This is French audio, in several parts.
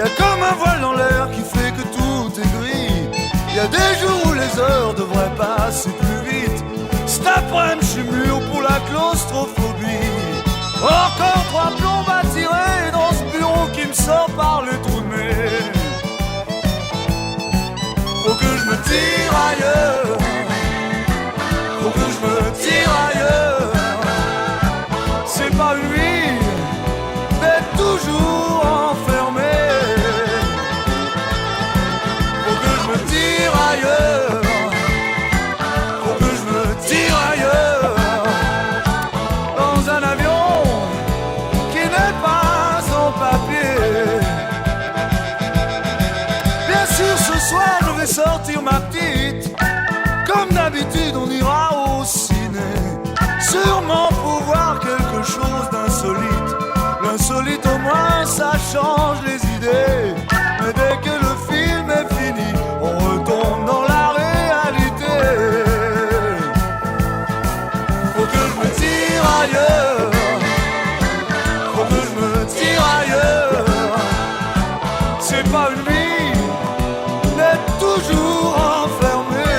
Y'a comme un voile dans l'air qui fait que tout est gris. Y'a des jours où les heures devraient passer plus vite. Cet après-midi, je suis mûr pour la claustrophobie. Encore 3 plombes à tirer dans ce bureau qui me sort par le trou de nez. Faut que je me tire ailleurs. Faut que je me tire ailleurs. C'est pas lui d'être toujours enfermé. Faut que je me tire ailleurs. Faut que je me tire ailleurs. Dans un avion qui n'est pas en papier. Bien sûr ce soir je vais sortir ma petite. Comme d'habitude on ira au ciné. Sûrement pour voir quelque chose d'insolite. L'insolite au moins ça change les idées. Mais dès que le film est fini, on retourne dans la réalité. Faut que je me tire ailleurs. Faut que je me tire ailleurs. C'est pas une vie d'être toujours enfermé.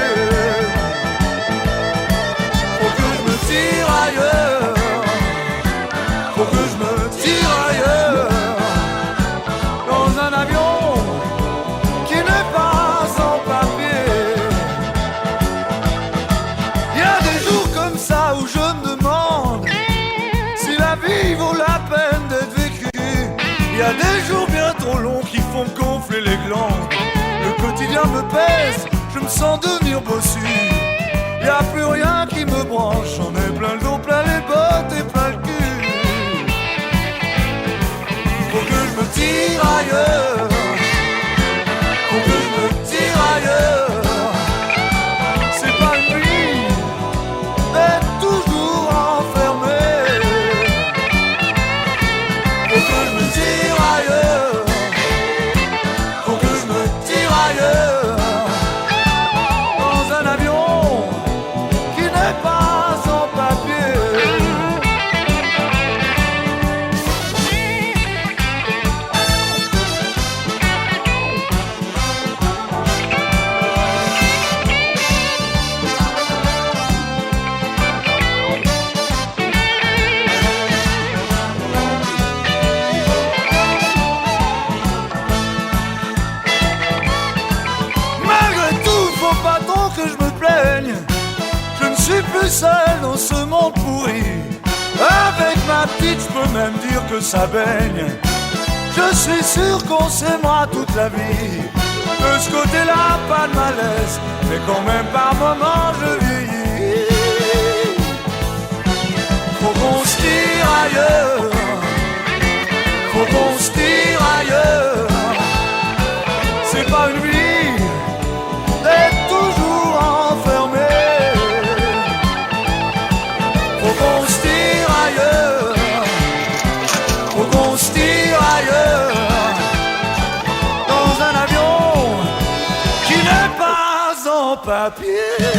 Faut que je me tire ailleurs. Faut que je me tire ailleurs. Dans un avion qui n'est pas en papier. Y a des jours comme ça où je me demande si la vie vaut la peine d'être vécue. Y a des jours bien trop longs qui font gonfler les glandes. Le quotidien me pèse, je me sens devenir bossu. Y a plus rien qui me branche, j'en ai plein le dos, plein les bottes et plein le cul. Faut que je me tire ailleurs. Faut que je me tire ailleurs. C'est pas une vie d'être toujours enfermé. Faut que je me tire ailleurs. Faut que je me tire ailleurs. Dans un avion qui n'est pas en papier. Malgré tout, faut pas trop que je me plaigne. Je ne suis plus seul dans ce monde pourri. Avec ma petite, je peux même dire que ça baigne. Je suis sûr qu'on s'aimera toute la vie. De ce côté-là, pas de malaise. Mais quand même par moments, je vieillis. Faut qu'on se tire ailleurs. Faut qu'on se tire ailleurs. C'est pas une vie d'être toujours enfermé. Faut qu'on se tire ailleurs. Faut qu'on se tire ailleurs. Dans un avion qui n'est pas en papier.